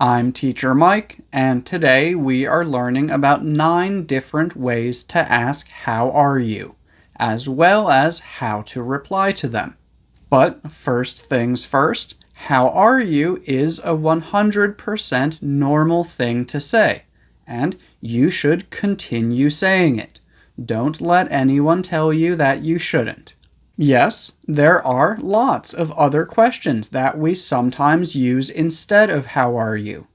I'm Teacher Mike, and today we are learning about 9 different ways to ask how are you, as well as how to reply to them. But first things first, how are you is a 100% normal thing to say, and you should continue saying it. Don't let anyone tell you that you shouldn't. Yes, there are lots of other questions that we sometimes use instead of how are you.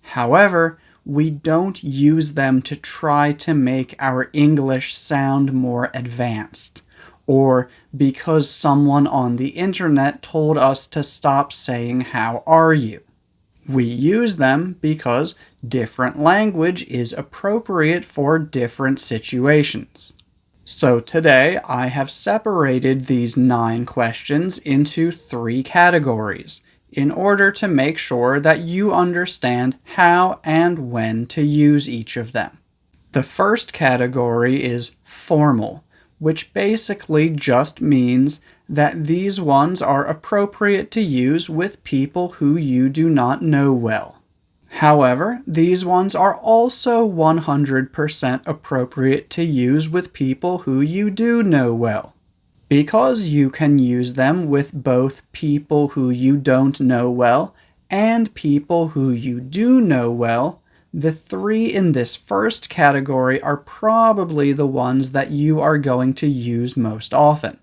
However, we don't use them to try to make our English sound more advanced, or because someone on the internet told us to stop saying how are you. We use them because different language is appropriate for different situations. So today, I have separated these 9 questions into 3 categories in order to make sure that you understand how and when to use each of them. The first category is formal, which basically just means that these ones are appropriate to use with people who you do not know well. However, these ones are also 100% appropriate to use with people who you do know well. Because you can use them with both people who you don't know well and people who you do know well, the 3 in this first category are probably the ones that you are going to use most often.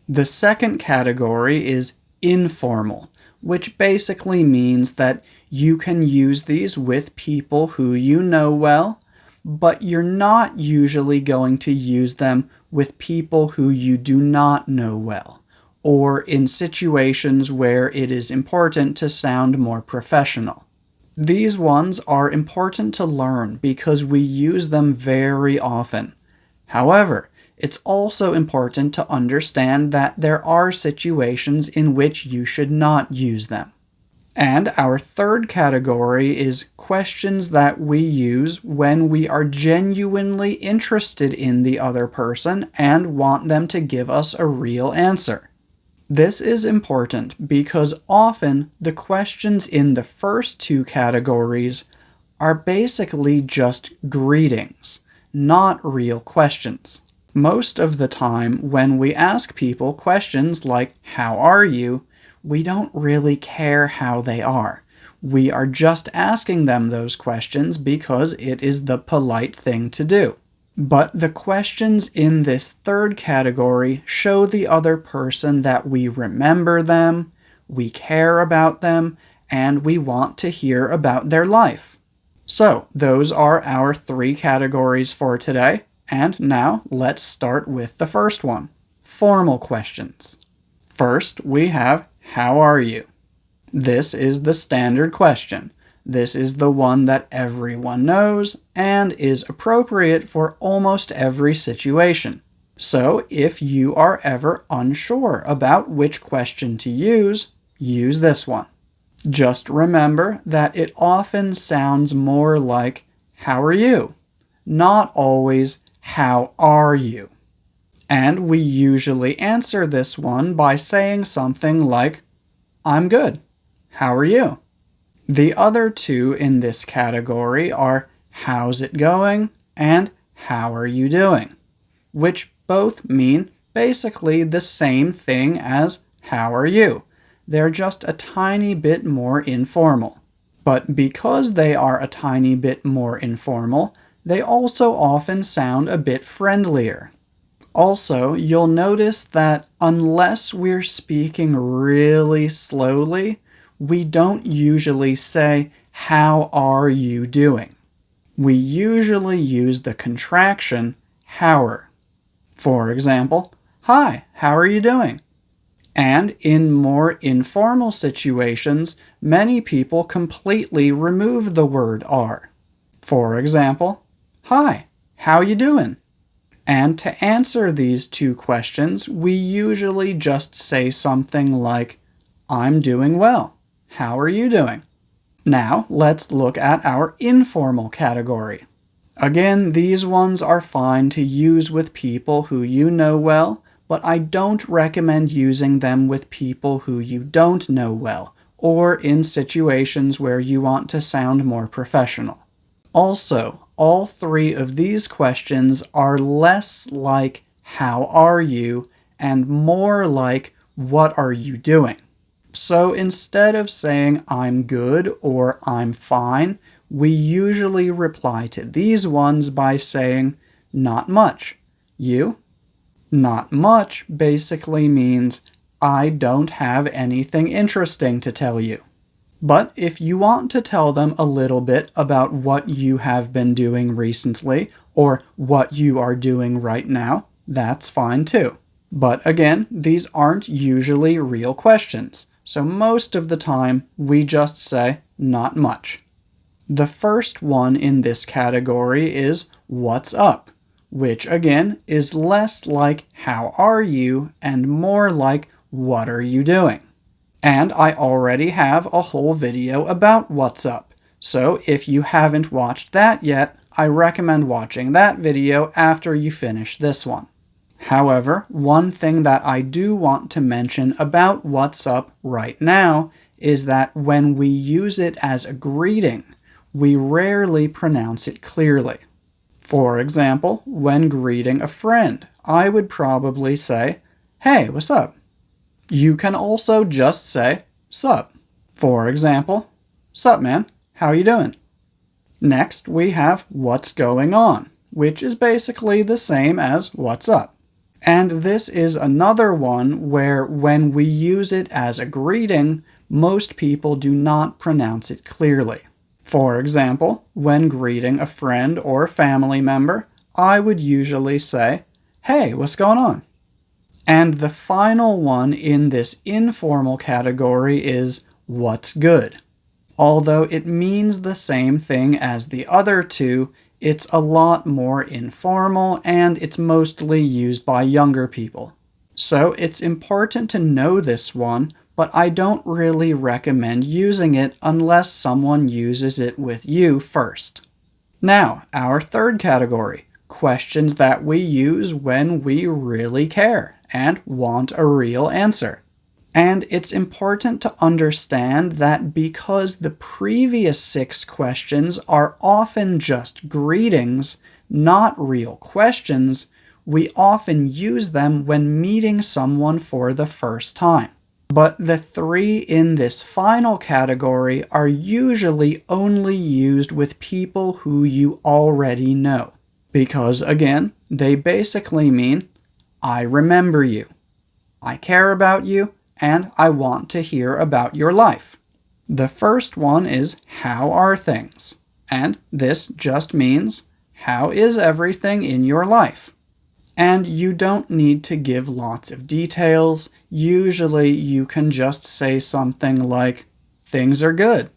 The second category is informal, which basically means that you can use these with people who you know well, but you're not usually going to use them with people who you do not know well, or in situations where it is important to sound more professional. These ones are important to learn because we use them very often. However, it's also important to understand that there are situations in which you should not use them. And our third category is questions that we use when we are genuinely interested in the other person and want them to give us a real answer. This is important because often the questions in the first 2 categories are basically just greetings, not real questions. Most of the time, when we ask people questions like, how are you, we don't really care how they are. We are just asking them those questions because it is the polite thing to do. But the questions in this third category show the other person that we remember them, we care about them, and we want to hear about their life. So, those are our 3 categories for today. And now, let's start with the first one, formal questions. First, we have, how are you? This is the standard question. This is the one that everyone knows and is appropriate for almost every situation. So, if you are ever unsure about which question to use this one. Just remember that it often sounds more like, how are you? Not always, how are you? And we usually answer this one by saying something like, I'm good. How are you? The other 2 in this category are, how's it going? And how are you doing? Which both mean basically the same thing as, how are you? They're just a tiny bit more informal. But because they are a tiny bit more informal, they also often sound a bit friendlier. Also, you'll notice that unless we're speaking really slowly, we don't usually say, how are you doing? We usually use the contraction, hower. For example, hi, how are you doing? And in more informal situations, many people completely remove the word are. For example, hi, how you doing? And to answer these 2 questions, we usually just say something like, I'm doing well. How are you doing? Now, let's look at our informal category. Again, these ones are fine to use with people who you know well, but I don't recommend using them with people who you don't know well, or in situations where you want to sound more professional. Also, all three of these questions are less like, "How are you?" and more like, "What are you doing?" So instead of saying "I'm good" or "I'm fine," we usually reply to these ones by saying "Not much." You? Not much basically means I don't have anything interesting to tell you. But if you want to tell them a little bit about what you have been doing recently or what you are doing right now, that's fine too. But again, these aren't usually real questions, so most of the time we just say not much. The first one in this category is what's up, which again is less like how are you and more like what are you doing. And I already have a whole video about what's up, so if you haven't watched that yet, I recommend watching that video after you finish this one. However, one thing that I do want to mention about what's up right now is that when we use it as a greeting, we rarely pronounce it clearly. For example, when greeting a friend, I would probably say, "Hey, what's up?" You can also just say, "Sup." For example, "Sup, man, how you doing?" Next, we have what's going on, which is basically the same as what's up. And this is another one where when we use it as a greeting, most people do not pronounce it clearly. For example, when greeting a friend or family member, I would usually say, "Hey, what's going on?" And the final one in this informal category is what's good. Although it means the same thing as the other two, it's a lot more informal and it's mostly used by younger people. So it's important to know this one, but I don't really recommend using it unless someone uses it with you first. Now, our third category, questions that we use when we really care and want a real answer. And it's important to understand that because the previous 6 questions are often just greetings, not real questions, we often use them when meeting someone for the first time. But the 3 in this final category are usually only used with people who you already know. Because again, they basically mean, I remember you, I care about you, and I want to hear about your life. The first one is how are things? And this just means how is everything in your life? And you don't need to give lots of details. Usually you can just say something like, things are good.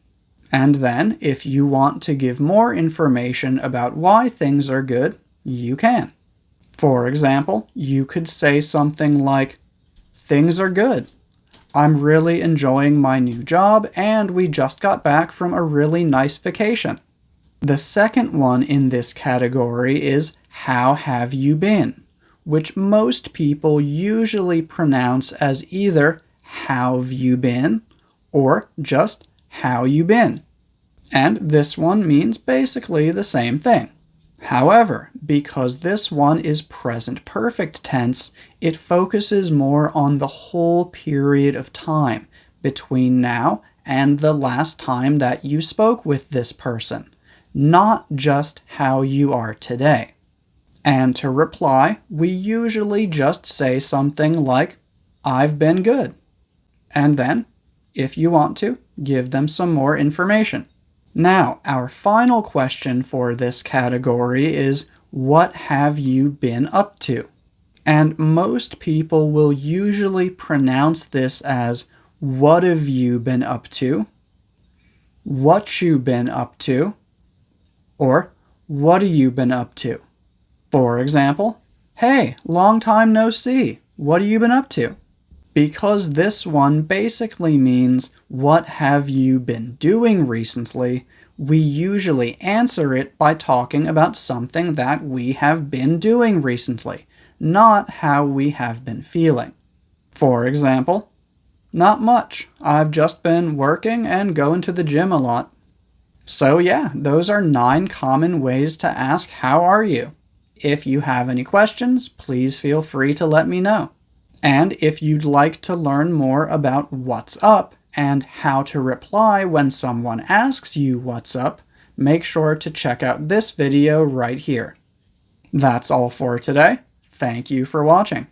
And then if you want to give more information about why things are good, you can. For example, you could say something like, things are good. I'm really enjoying my new job and we just got back from a really nice vacation. The second one in this category is how have you been, which most people usually pronounce as either how've you been or just how you been. And this one means basically the same thing. However, because this one is present perfect tense, it focuses more on the whole period of time between now and the last time that you spoke with this person, not just how you are today. And to reply, we usually just say something like, I've been good. And then, if you want to, give them some more information. Now, our final question for this category is, what have you been up to? And most people will usually pronounce this as, what have you been up to? What you been up to? Or, what have you been up to? For example, hey, long time no see. What have you been up to? Because this one basically means, what have you been doing recently? We usually answer it by talking about something that we have been doing recently, not how we have been feeling. For example, Not much. I've just been working and going to the gym a lot. So yeah, those are 9 common ways to ask how are you. If you have any questions, please feel free to let me know. And if you'd like to learn more about what's up and how to reply when someone asks you what's up, make sure to check out this video right here. That's all for today. Thank you for watching.